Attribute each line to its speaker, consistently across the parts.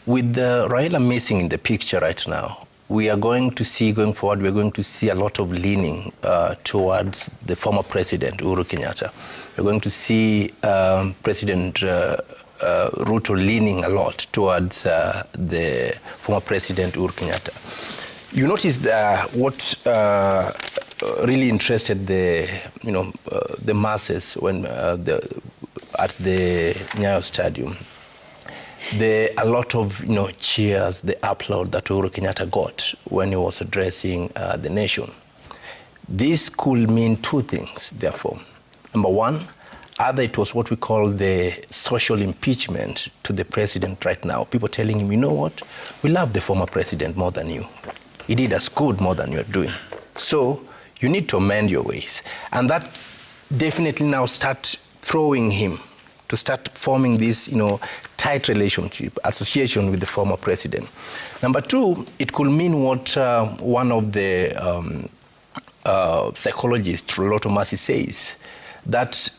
Speaker 1: with Raila missing in the picture right now, we are going to see, going forward, we're going to see a lot of leaning towards the former president, Uhuru Kenyatta. We're going to see President Ruto leaning a lot towards the former president, Uhuru Kenyatta. You notice what really interested the, the masses when at the Nyayo Stadium. A lot of cheers, the applaud that Uhuru Kenyatta got when he was addressing the nation. This could mean two things, therefore. Number one, either it was what we call the social impeachment to the president right now. People telling him, you know what, we love the former president more than you. He did us good more than you're doing. So you need to amend your ways. And that definitely now start throwing him to start forming this, tight relationship, association with the former president. Number two, it could mean what one of the psychologists, Raila Odinga, says, that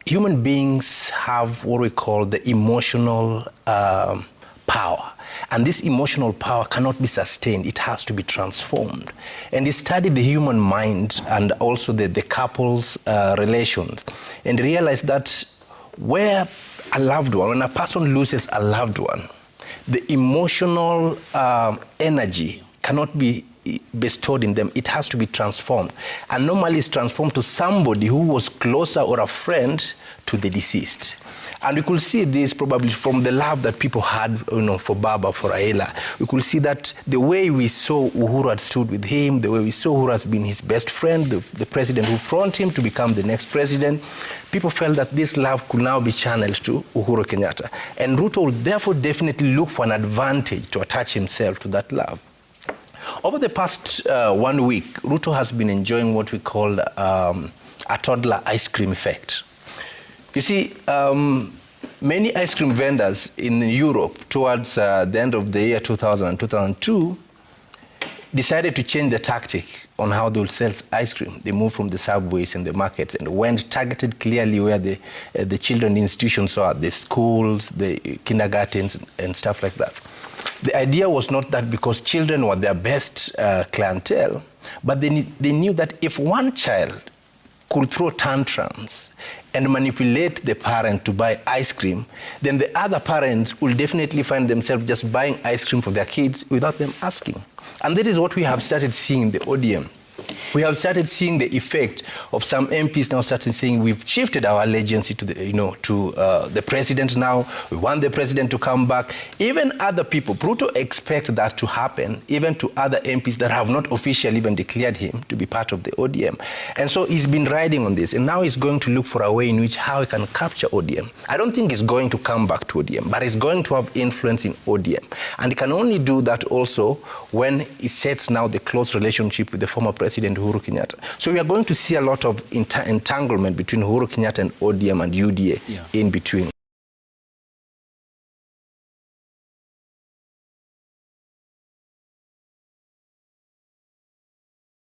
Speaker 1: human beings have what we call the emotional power. And this emotional power cannot be sustained. It has to be transformed. And he studied the human mind and also the couple's relations, and realized that where a loved one, when a person loses a loved one, the emotional energy cannot be bestowed in them. It has to be transformed. And normally it's transformed to somebody who was closer or a friend to the deceased. And we could see this probably from the love that people had for Baba, for Raila. We could see that the way we saw Uhuru had stood with him, the way we saw Uhuru has been his best friend, the president who fronted him to become the next president, people felt that this love could now be channeled to Uhuru Kenyatta. And Ruto will therefore definitely look for an advantage to attach himself to that love. Over the past 1 week, Ruto has been enjoying what we call a toddler ice cream effect. You see, many ice cream vendors in Europe towards the end of the year 2000 and 2002 decided to change the tactic on how they would sell ice cream. They moved from the subways and the markets and went targeted clearly where the children institutions are, the schools, the kindergartens and stuff like that. The idea was not that because children were their best clientele, but they knew that if one child could throw tantrums and manipulate the parent to buy ice cream, then the other parents will definitely find themselves just buying ice cream for their kids without them asking. And that is what we have started seeing in the ODM. We have started seeing the effect of some MPs now starting saying we've shifted our allegiance to the, the president now. We want the president to come back. Even other people, Ruto expect that to happen, even to other MPs that have not officially even declared him to be part of the ODM. And so he's been riding on this, and now he's going to look for a way in which how he can capture ODM. I don't think he's going to come back to ODM, but he's going to have influence in ODM. And he can only do that also when he sets now the close relationship with the former president Uhuru Kenyatta. So we are going to see a lot of entanglement between Uhuru Kenyatta and ODM and UDA in between.